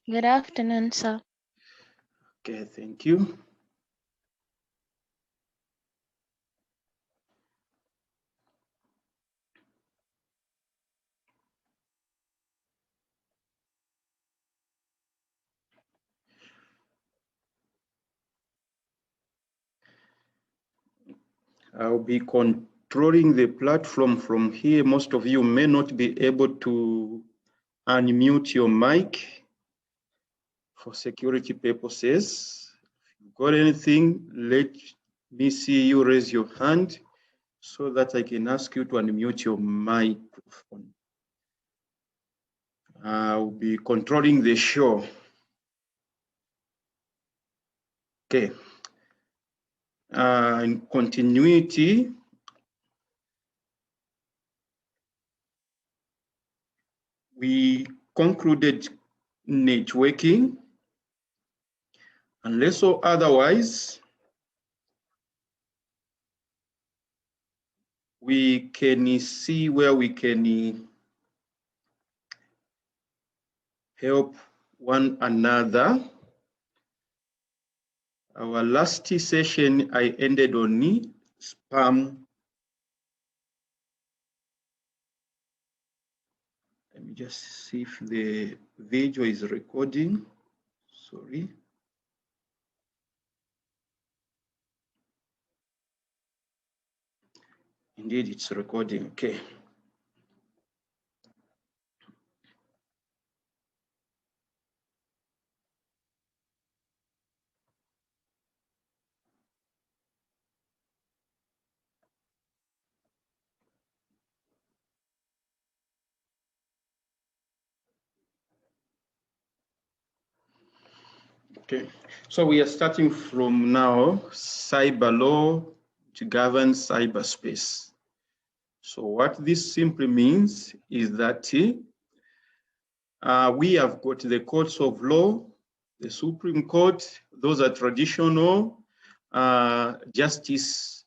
Good afternoon, sir. Okay, thank you. I'll be controlling the platform from here. Most of you may not be able to unmute your mic for security purposes. If you've got anything, let me see you raise your hand so that I can ask you to unmute your microphone. I'll be controlling the show. Okay. In continuity, we concluded networking. Unless or otherwise, we can see where we can help one another. Our last session, I ended on spam. Let me just see if the video is recording. Sorry. Indeed, it's recording. Okay. Okay, so we are starting from now, cyber law to govern cyberspace. So what this simply means is that we have got the courts of law, the Supreme Court, those are traditional justice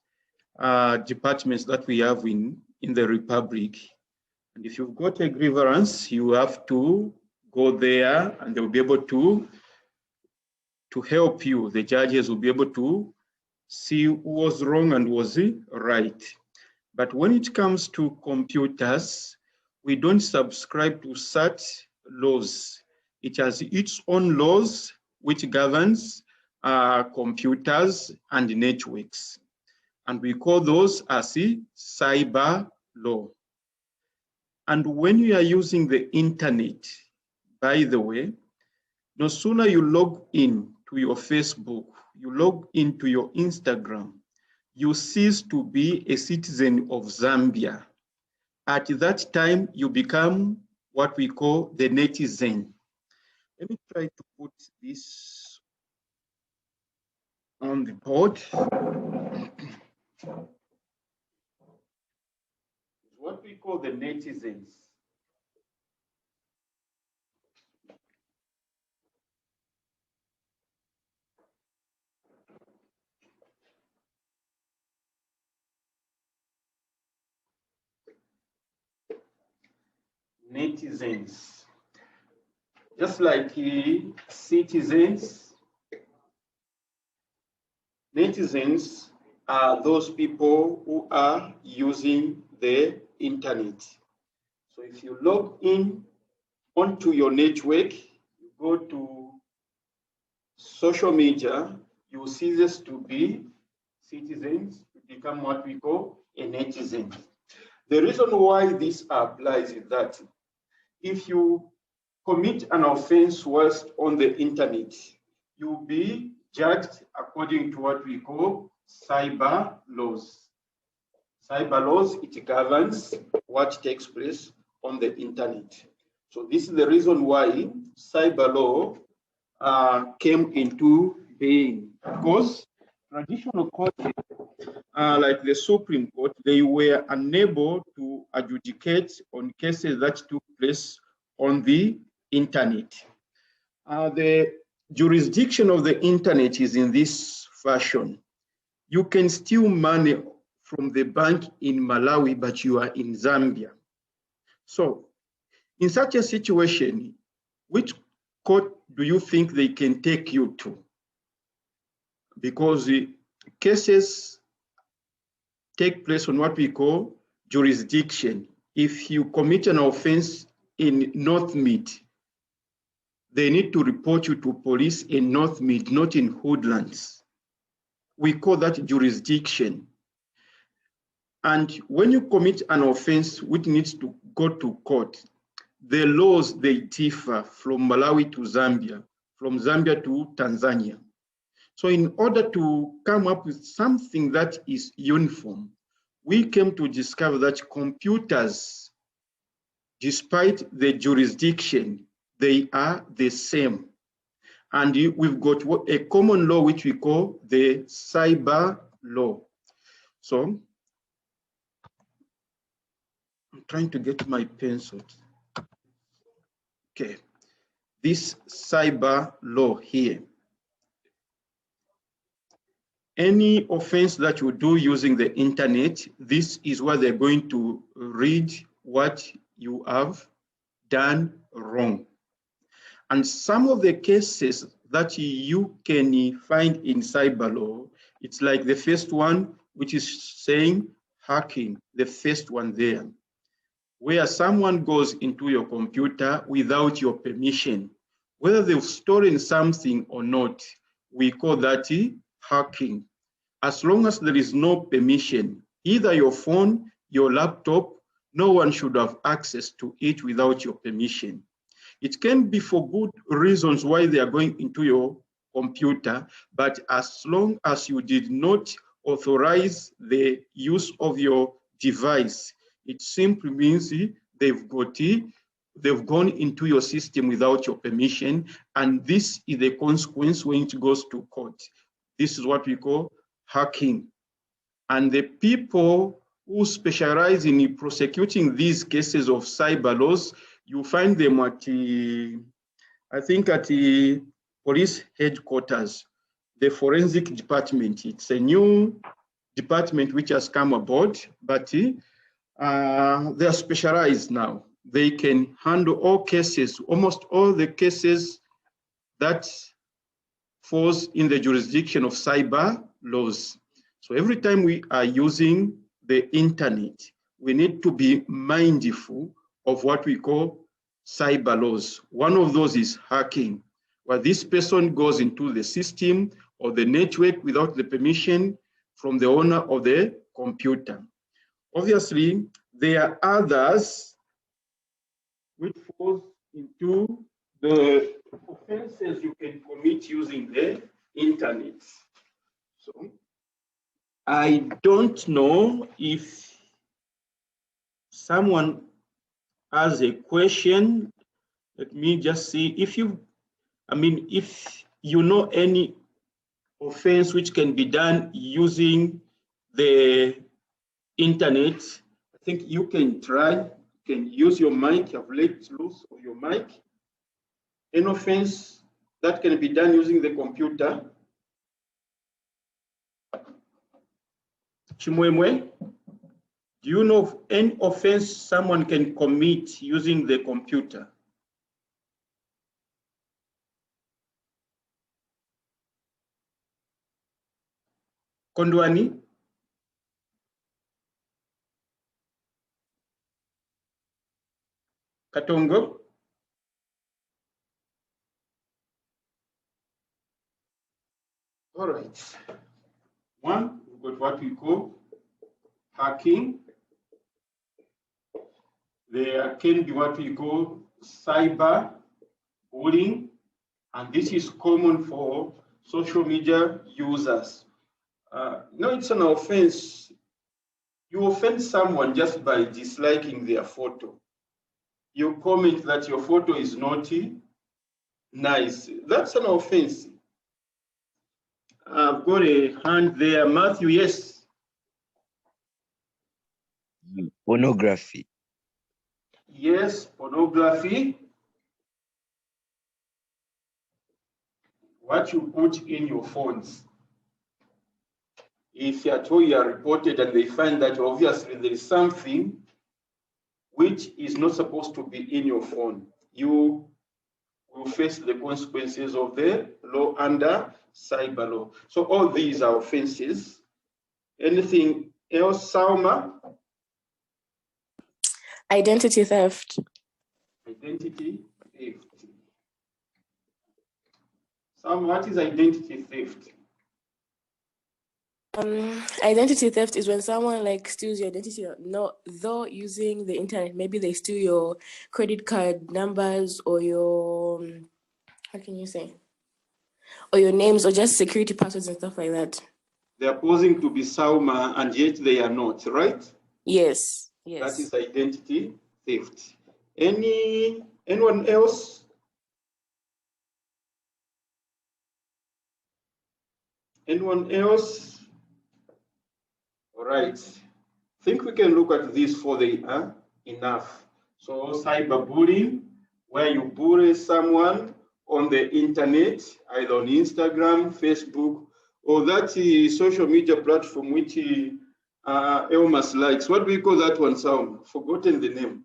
departments that we have in the Republic. And if you've got a grievance, you have to go there and they'll be able to help you. The judges will be able to see who was wrong and was right. But when it comes to computers, we don't subscribe to such laws. It has its own laws which governs computers and networks. And we call those as cyber law. And when you are using the internet, by the way, no sooner you log in to your Facebook, you log into your Instagram, you cease to be a citizen of Zambia. At that time, you become what we call the netizen. Let me try to put this on the board. What we call the netizens. Netizens. Just like citizens, netizens are those people who are using the internet. So if you log in onto your network, you go to social media, you cease to be citizens, you become what we call a netizen. The reason why this applies is that if you commit an offense whilst on the internet, you'll be judged according to what we call cyber laws. Cyber laws, it governs what takes place on the internet. So this is the reason why cyber law came into being, because traditional courts, like the Supreme Court, they were unable to adjudicate on cases that took place on the internet. The jurisdiction of the internet is in this fashion. You can steal money from the bank in Malawi, but you are in Zambia. So in such a situation, which court do you think they can take you to? Because the cases take place on what we call jurisdiction. If you commit an offense in Northmead, they need to report you to police in Northmead, not in Woodlands. We call that jurisdiction. And when you commit an offense which needs to go to court, the laws, they differ from Malawi to Zambia, from Zambia to Tanzania. So in order to come up with something that is uniform, we came to discover that computers, despite the jurisdiction, they are the same. And we've got a common law which we call the cyber law. So I'm trying to get my pencil. Okay, this cyber law here. Any offense that you do using the internet, this is what they're going to read what you have done wrong. And some of the cases that you can find in cyber law, it's like the first one, which is saying hacking, the first one there, where someone goes into your computer without your permission. Whether they've stolen something or not, we call that hacking. As long as there is no permission, either your phone, your laptop, no one should have access to it without your permission. It can be for good reasons why they are going into your computer, but as long as you did not authorize the use of your device, it simply means they've gone into your system without your permission, and this is the consequence when it goes to court. This is what we call hacking. And the people who specialize in prosecuting these cases of cyber laws, you find them at, I think at the police headquarters, the forensic department. It's a new department which has come aboard, but they are specialized now. They can handle all cases, almost all the cases that falls in the jurisdiction of cyber laws. So every time we are using the internet, we need to be mindful of what we call cyber laws. One of those is hacking, where this person goes into the system or the network without the permission from the owner of the computer. Obviously, there are others which falls into the offenses you can commit using the internet. So I don't know if someone has a question. Let me just see if you know any offense which can be done using the internet. I think you can try, you can use your mic. I've let loose of your mic. Any offense that can be done using the computer. Chimwemwe, do you know of any offense someone can commit using the computer? Kondwani? Katongo? All right. One, we've got what we call hacking. There can be what we call cyber bullying, and this is common for social media users. No, it's an offense. You offend someone just by disliking their photo. You comment that your photo is not nice. That's an offense. I've got a hand there. Matthew, yes. Pornography. Yes, pornography. What you put in your phones. If at all you are reported and they find that obviously there is something which is not supposed to be in your phone, you will you face the consequences of the law under cyber law. So all these are offenses. Anything else, Salma? Identity theft. Identity theft. Salma, what is identity theft? Identity theft is when someone like steals your identity, not though using the internet. Maybe they steal your credit card numbers or your, how can you say, or your names or just security passwords and stuff like that. They are posing to be Salma and yet they are not, right? Yes. Yes. That is identity theft. Anyone else? Anyone else? All right. I think we can look at this for the enough. So cyberbullying, where you bully someone on the internet, either on Instagram, Facebook, or that social media platform which Elmas likes. What do we call that one, Sam? Forgotten the name.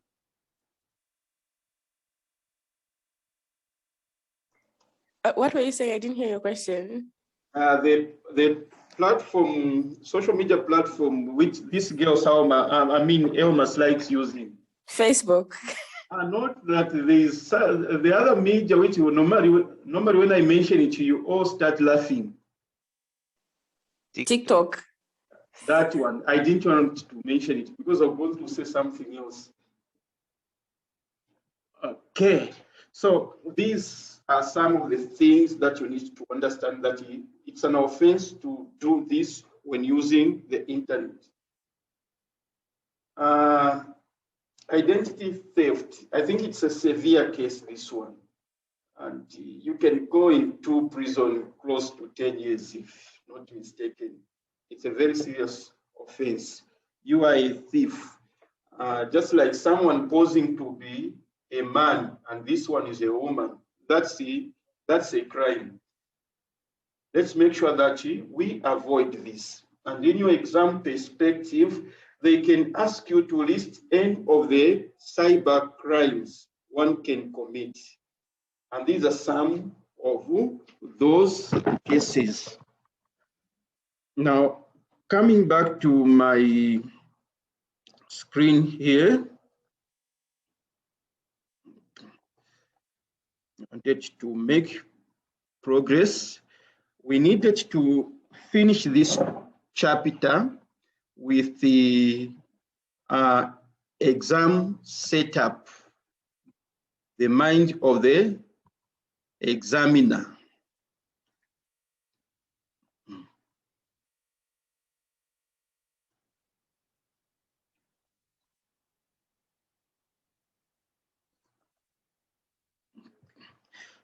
What were you saying? I didn't hear your question. The platform, social media platform, which this girl Salma, Elmas likes using. Facebook. Not that there is the other media which you normally when I mention it, you all start laughing. TikTok. That one, I didn't want to mention it because I'm going to say something else. Okay, so these are some of the things that you need to understand, that it's an offense to do this when using the internet. Identity theft, I think it's a severe case, this one. And you can go into prison close to 10 years if not mistaken. It's a very serious offense. You are a thief. Just like someone posing to be a man and this one is a woman, that's a crime. Let's make sure that we avoid this. And in your exam perspective, they can ask you to list any of the cyber crimes one can commit. And these are some of those cases. Now, coming back to my screen here, I wanted to make progress. We needed to finish this chapter with the exam setup, the mind of the examiner.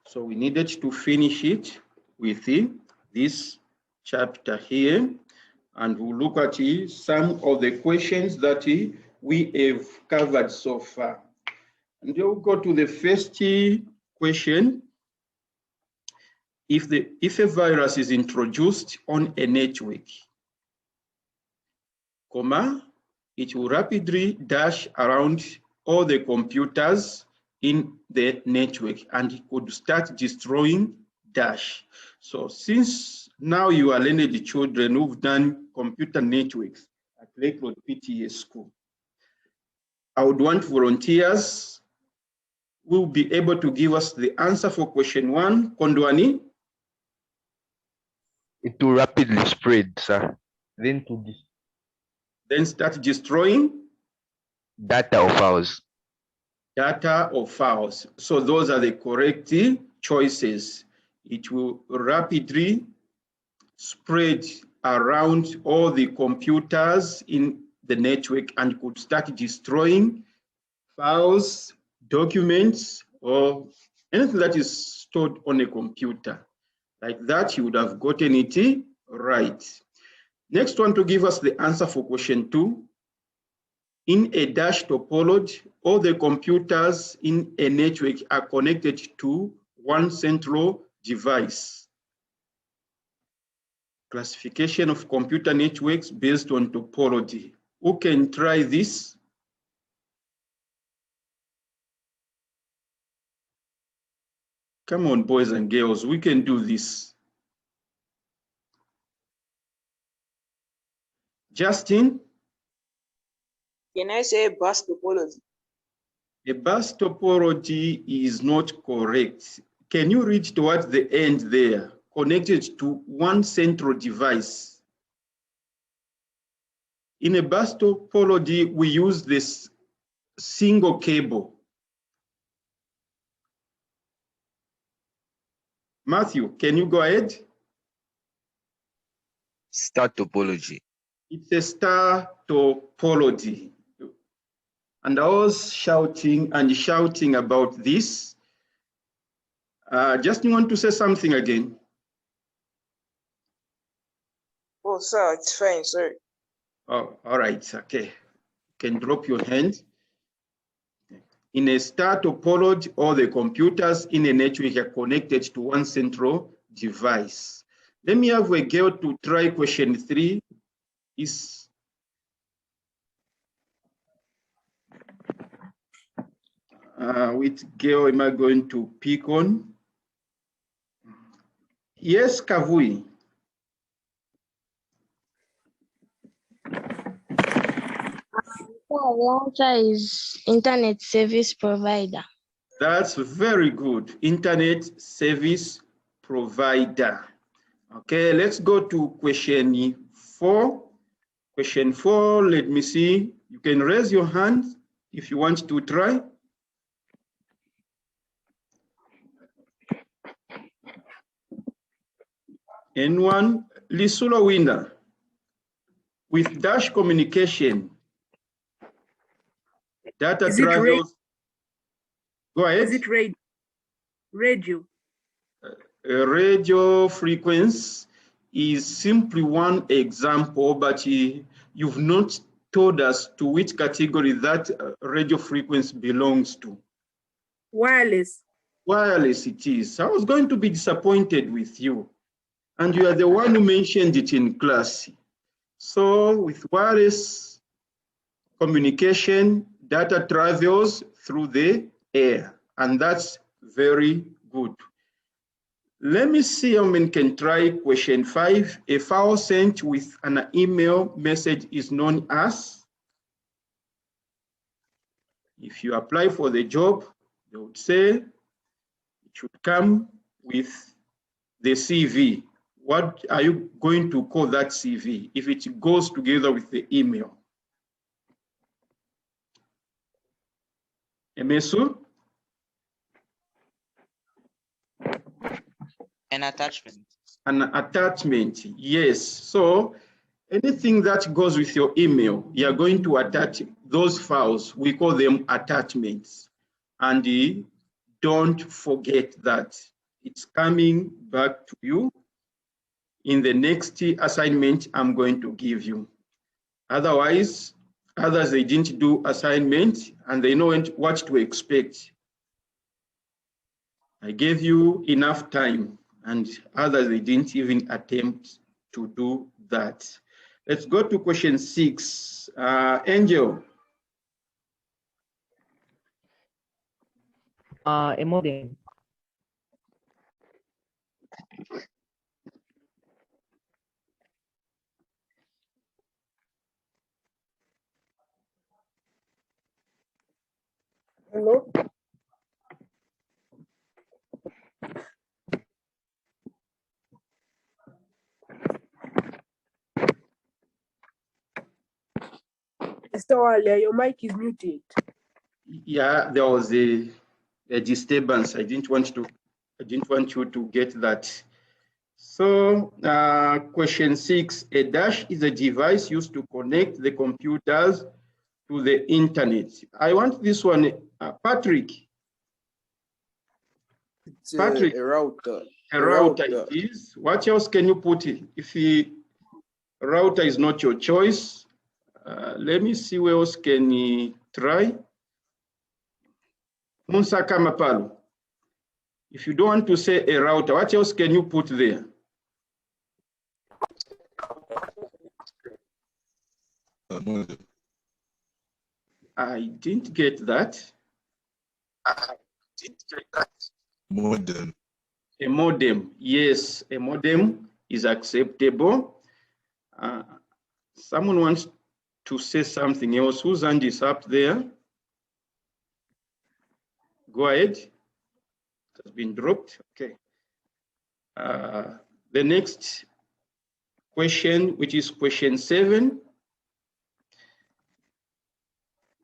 So we needed to finish it with this chapter here, and we'll look at some of the questions that we have covered so far. And we'll go to the first question. If a virus is introduced on a network, it will rapidly dash around all the computers in the network and it could start destroying dash. So since now you are learned children who've done computer networks at Lakewood PTA school, I would want volunteers who will be able to give us the answer for question 1. Kondwani? It will rapidly spread, sir. Then start destroying data of files. Data or files. So those are the correct choices. It will rapidly spread around all the computers in the network and could start destroying files, documents, or anything that is stored on a computer. Like that, you would have gotten it right. Next one to give us the answer for question 2. In a dash topology, all the computers in a network are connected to one central device. Classification of computer networks based on topology. Who can try this? Come on, boys and girls, we can do this. Justin? Can I say bus topology? A bus topology is not correct. Can you read towards the end there? Connected to one central device. In a bus topology, we use this single cable. Matthew, can you go ahead? Star topology. It's a star topology. And I was shouting about this. Just want to say something again. Oh, sir, it's fine, sir. Oh, all right, okay. You can drop your hand. In a star topology, all the computers in a network are connected to one central device. Let me have a girl to try question 3. Which girl am I going to pick on? Yes, Kavui. Router is internet service provider. That's very good. Internet service provider. Okay, let's go to question 4. Question 4, let me see. You can raise your hand if you want to try. Anyone? Lisulo winner. With dash communication, data Is it travels. Go ahead. Is it radio? Radio frequency is simply one example, but you've not told us to which category that radio frequency belongs to. Wireless. Wireless it is. I was going to be disappointed with you. And you are the one who mentioned it in class. So with wireless communication, data travels through the air, and that's very good. Let me see how many can try question 5. A file sent with an email message is known as. If you apply for the job, they would say it should come with the CV. What are you going to call that CV if it goes together with the email? Emesu? An attachment. An attachment, yes. So anything that goes with your email, you are going to attach those files. We call them attachments. And don't forget that it's coming back to you in the next assignment I'm going to give you. Otherwise, others, they didn't do assignment and they know what to expect. I gave you enough time and others, they didn't even attempt to do that. Let's go to question 6. Angel. A modem. Hello? Mr. Walia, your mic is muted. Yeah, there was a disturbance. I didn't want you to get that. So question 6, a dash is a device used to connect the computers to the internet. I want this one, Patrick. It's Patrick, a router. a router it is. What else can you put in? If the router is not your choice, let me see where else can you try. Musa Kamapalo. If you don't want to say a router, what else can you put there? I didn't get that. Modem. A modem, yes, a modem is acceptable. Someone wants to say something else. Whose hand is up there? Go ahead. It has been dropped. Okay. The next question, which is question 7.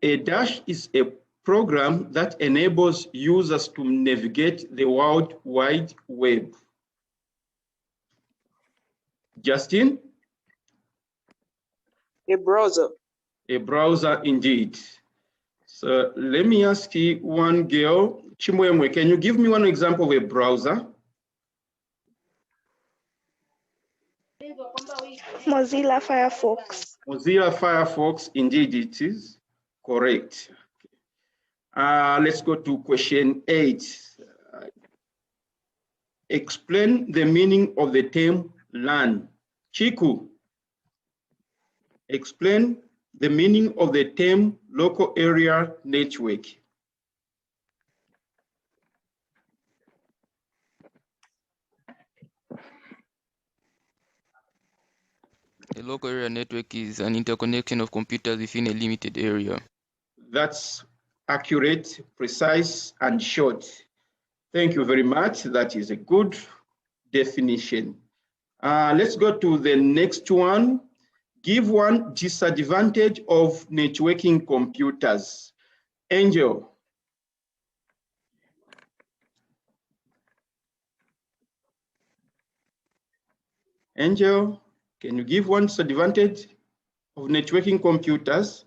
A dash is a program that enables users to navigate the World Wide Web. Justin? A browser. A browser indeed. So let me ask you one girl, Chimwemwe, can you give me one example of a browser? Mozilla Firefox. Mozilla Firefox, indeed it is correct. Let's go to question 8. Explain the meaning of the term LAN. Chiku, explain the meaning of the term local area network. A local area network is an interconnection of computers within a limited area. That's accurate, precise, and short. Thank you very much. That is a good definition. Let's go to the next one. Give one disadvantage of networking computers. Angel. Angel, can you give one disadvantage of networking computers?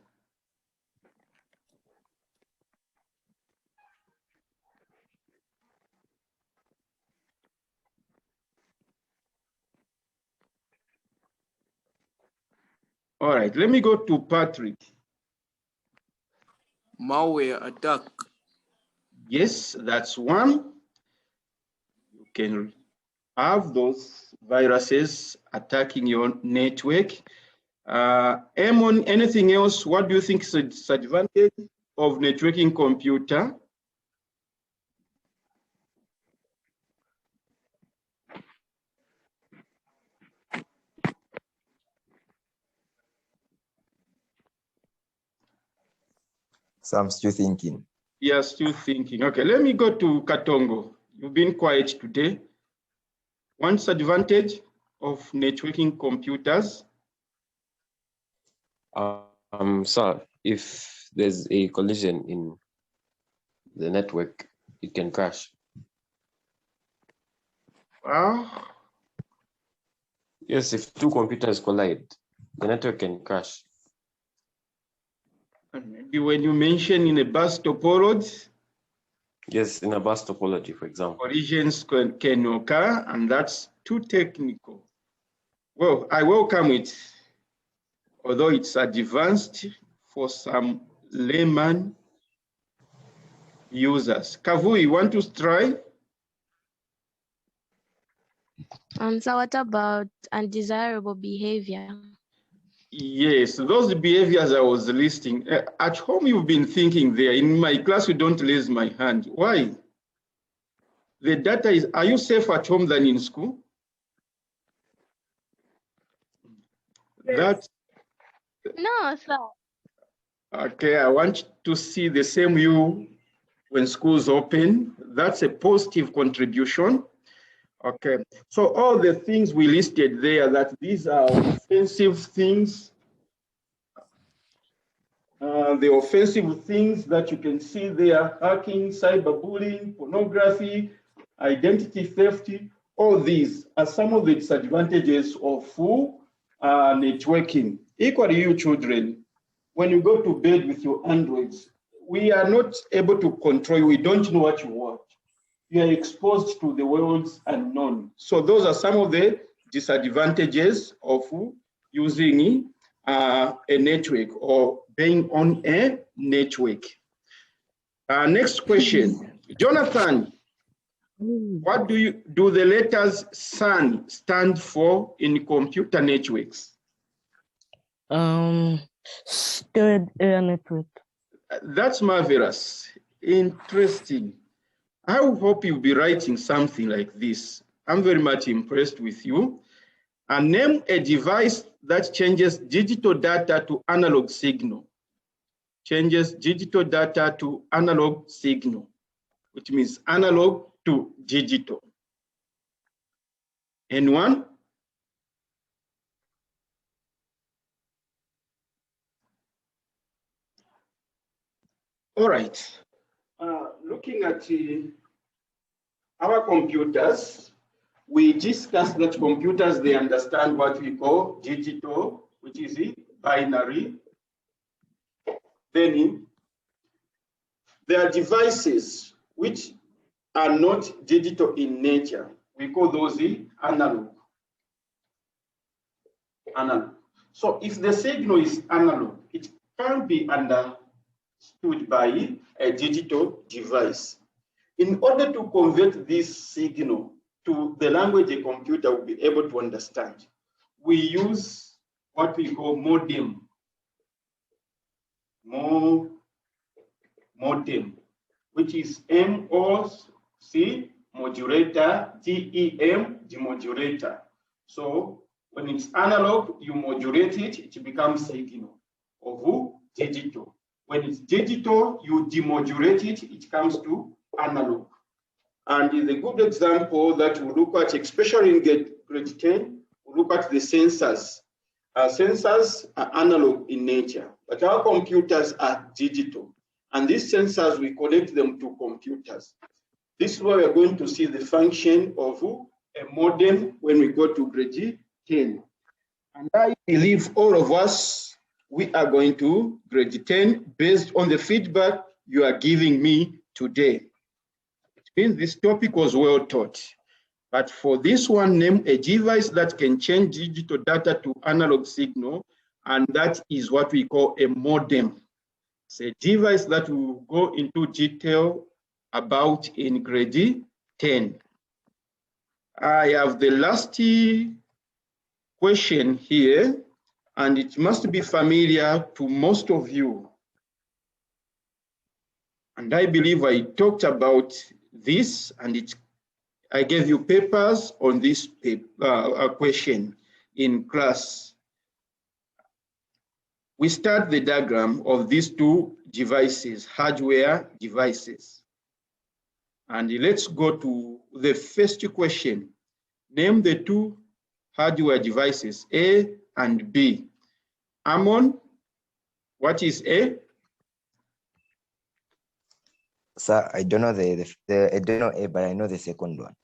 All right, let me go to Patrick. Malware attack. Yes, that's one. You can have those viruses attacking your network. Amon, anything else? What do you think is a disadvantage of networking computer? So I'm still thinking. Yeah, still thinking. Okay, let me go to Katongo. You've been quiet today. One disadvantage of networking computers? Sir, if there's a collision in the network, it can crash. Yes, if two computers collide, the network can crash. And maybe when you mention in a bus topology? Yes, in a bus topology, for example. Collisions can occur, and that's too technical. Well, I welcome it, although it's advanced for some layman users. Kavu, you want to try? So what about undesirable behavior? Yes, those behaviors I was listing. At home, you've been thinking there. In my class, you don't raise my hand. Why? The data is, are you safe at home than in school? Yes. No, sir. Okay, I want to see the same you when schools open. That's a positive contribution. Okay, so all the things we listed there, that these are offensive things, the offensive things that you can see there, hacking, cyberbullying, pornography, identity theft, all these are some of the disadvantages of networking. Equally, you children, when you go to bed with your Androids, we are not able to control you. We don't know what you watch. You are exposed to the world's unknown. So those are some of the disadvantages of using a network or being on a network. Next question, Jonathan, what do the letters SAN stand for in computer networks? Shared area network. That's marvelous, interesting. I hope you'll be writing something like this. I'm very much impressed with you. And name a device that changes digital data to analog signal. Changes digital data to analog signal, which means analog to digital. Anyone? All right. Looking at our computers, we discussed that computers, they understand what we call digital, which is binary. Then there are devices which are not digital in nature. We call those analog. So if the signal is analog, it can be understood by a digital device. In order to convert this signal to the language a computer will be able to understand, we use what we call modem. Modem, which is MOC, modulator, DEM, demodulator. So when it's analog, you modulate it, it becomes signal of digital. When it's digital, you demodulate it, it comes to analog. And the good example that we look at, especially in grade 10, we look at the sensors. Sensors are analog in nature, but our computers are digital. And these sensors, we connect them to computers. This is where we're going to see the function of a modem when we go to grade 10. And I believe all of us, we are going to grade 10 based on the feedback you are giving me today. It means this topic was well taught. But for this one, name a device that can change digital data to analog signal, and that is what we call a modem. It's a device that will go into detail about in grade 10. I have the last question here, and it must be familiar to most of you. And I believe I talked about this, and I gave you papers on this question in class. We start the diagram of these two devices, hardware devices. And let's go to the first question. Name the two hardware devices, A and B. Amon, what is A? Sir, I don't know I don't know A, but I know the second one.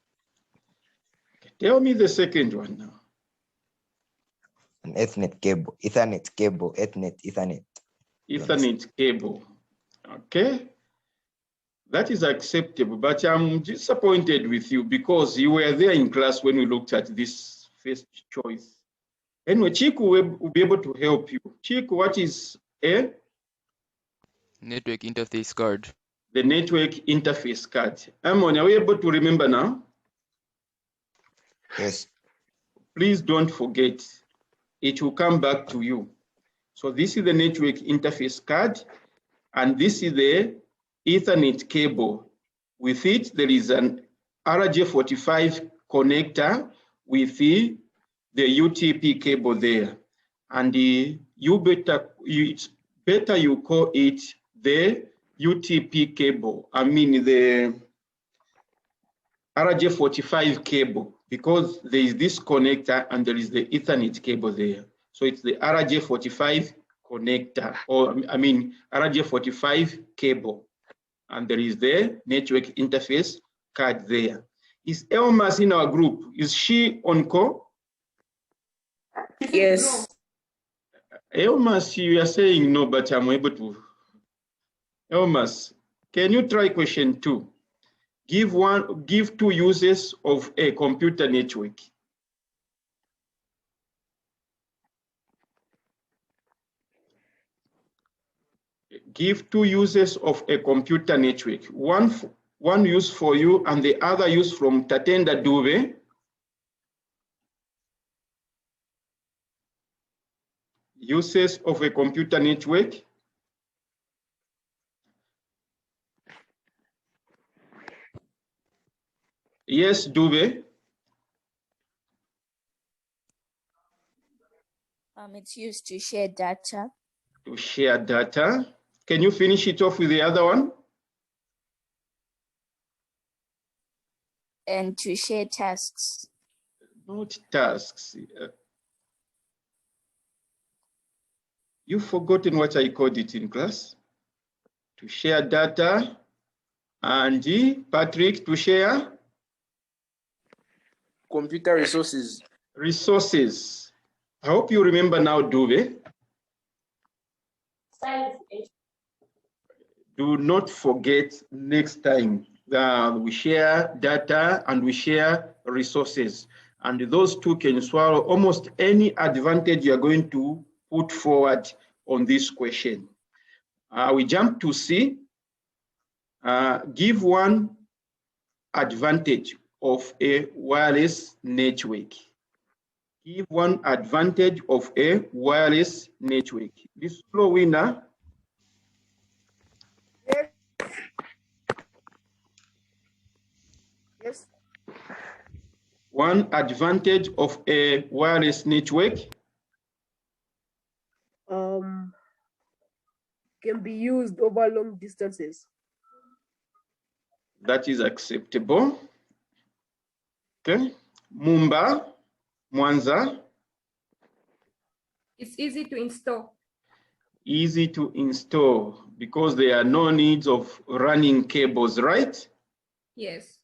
Tell me the second one now. An Ethernet cable, Ethernet cable, Ethernet. Ethernet cable. Okay. That is acceptable, but I'm disappointed with you because you were there in class when we looked at this first choice. Anyway, Chiku will be able to help you. Chiku, what is A? Network interface card. The network interface card. Amon, are we able to remember now? Yes. Please don't forget. It will come back to you. So this is the network interface card, and this is the Ethernet cable. With it, there is an RJ45 connector with the UTP cable there. And it's better you call it the UTP cable. I mean the RJ45 cable, because there is this connector and there is the Ethernet cable there. So it's the RJ45 connector, or I mean RJ45 cable. And there is the network interface card there. Is Elmas in our group? Is she on call? Yes. Elmas, you are saying no, but I'm able to. Elmas, can you try question 2? Give two uses of a computer network. Give two uses of a computer network. One use for you and the other use from Tatenda Dube. Uses of a computer network. Yes, Dube. It's used to share data. To share data. Can you finish it off with the other one? And to share tasks. Not tasks. You've forgotten what I called it in class. To share data. And Patrick, to share? Computer resources. Resources. I hope you remember now, Dube. Do not forget next time that we share data and we share resources. And those two can swallow almost any advantage you are going to put forward on this question. We jump to C. Give one advantage of a wireless network. Give one advantage of a wireless network. This slow winner. Yes. One advantage of a wireless network. Can be used over long distances. That is acceptable. Okay. Mumba, Mwanza. It's easy to install. Easy to install because there are no needs of running cables, right? Yes.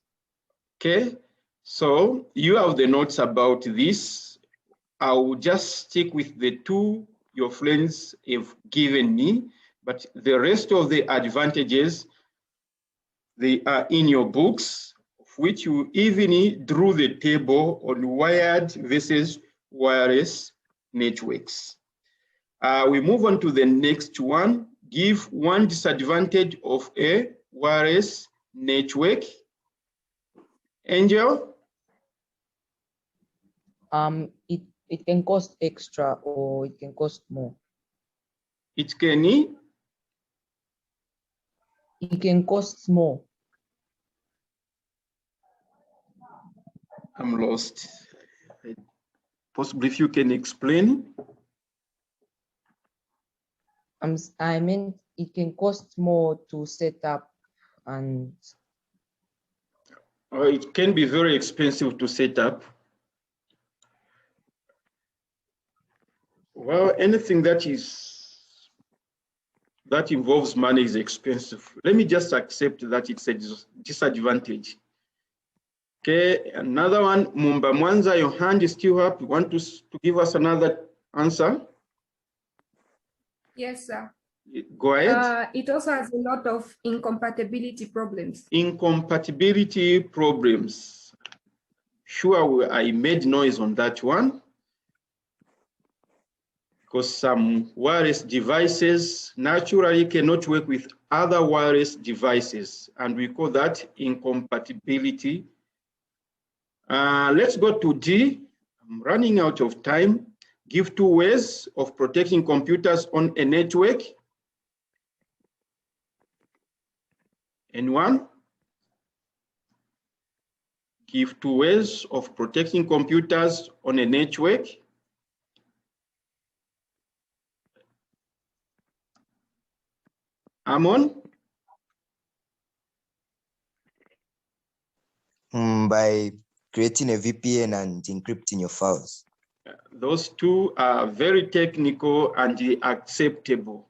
Okay. So you have the notes about this. I will just stick with the two your friends have given me, but the rest of the advantages, they are in your books, which you even drew the table on wired versus wireless networks. We move on to the next one. Give one disadvantage of a wireless network. Angel? It can cost extra or it can cost more. It can cost more. I'm lost. Possibly if you can explain. I mean, it can cost more to set up and... It can be very expensive to set up. Well, anything that involves money is expensive. Let me just accept that it's a disadvantage. Okay, another one, Mumba Mwanza, your hand is still up. You want to give us another answer? Yes, sir. Go ahead. It also has a lot of incompatibility problems. Incompatibility problems. Sure, I made noise on that one. Because some wireless devices naturally cannot work with other wireless devices, and we call that incompatibility. Let's go to D. I'm running out of time. Give two ways of protecting computers on a network. Anyone? Give two ways of protecting computers on a network. Amon? By creating a VPN and encrypting your files. Those two are very technical and acceptable.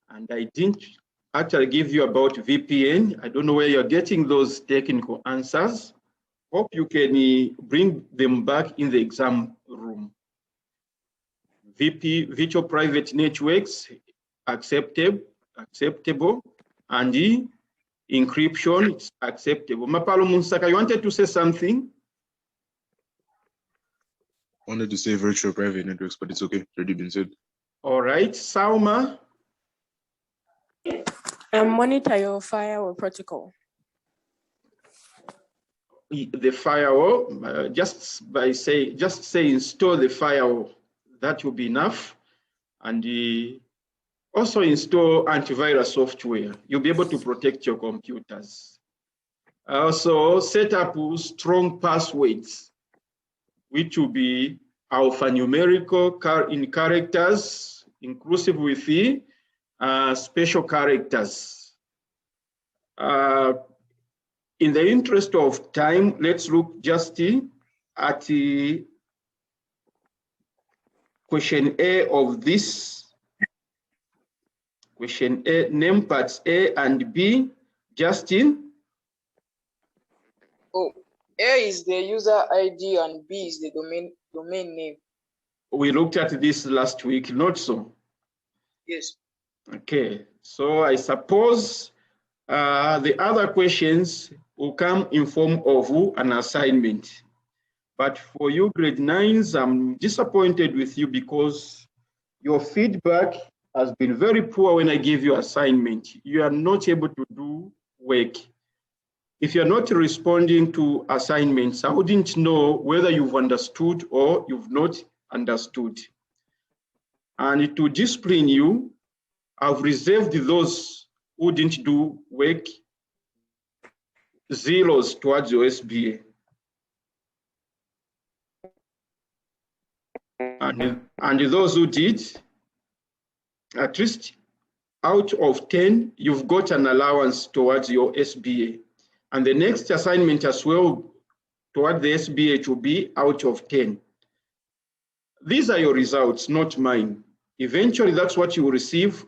And I didn't actually give you about VPN. I don't know where you're getting those technical answers. Hope you can bring them back in the exam room. Virtual private networks, acceptable, and the encryption is acceptable. Mapalo Munsaka, you wanted to say something? I wanted to say virtual private networks, but it's okay. It's already been said. All right, Sauma. Monitor your firewall protocol. The firewall, just say install the firewall. That will be enough. And also install antivirus software. You'll be able to protect your computers. Also set up strong passwords, which will be alphanumerical in characters, inclusive with the special characters. In the interest of time, let's look just at the question A of this. Question A, name parts A and B. Justin? Oh, A is the user ID and B is the domain name. We looked at this last week, not so? Yes. Okay, so I suppose the other questions will come in form of an assignment. But for you grade 9s, I'm disappointed with you because your feedback has been very poor when I give you assignment. You are not able to do work. If you're not responding to assignments, I wouldn't know whether you've understood or you've not understood. And to discipline you, I've reserved those who didn't do work zeros towards your SBA. And those who did, at least out of 10, you've got an allowance towards your SBA. And the next assignment as well toward the SBA will be out of 10. These are your results, not mine. Eventually, that's what you will receive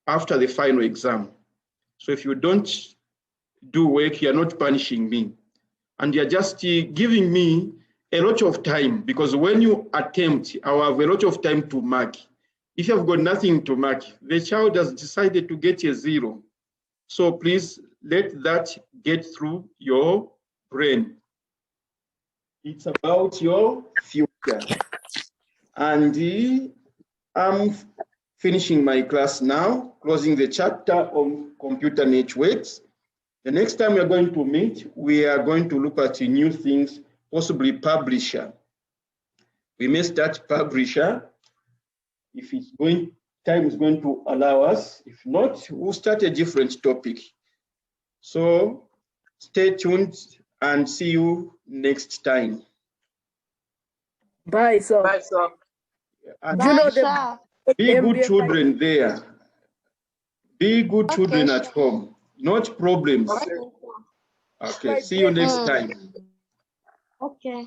after the final exam. So if you don't do work, you're not punishing me. And you're just giving me a lot of time, because when you attempt, I'll have a lot of time to mark. If you've got nothing to mark, the child has decided to get a 0. So please let that get through your brain. It's about your future. And I'm finishing my class now, closing the chapter on computer networks. The next time we're going to meet, we are going to look at new things, possibly publisher. We may start publisher if it's going, time is going to allow us. If not, we'll start a different topic. So stay tuned and see you next time. Bye, sir. Bye, sir. Do you know the Be good MBA children there. Be good children Okay, at home, not problems. Okay. Okay, see you next time. Okay.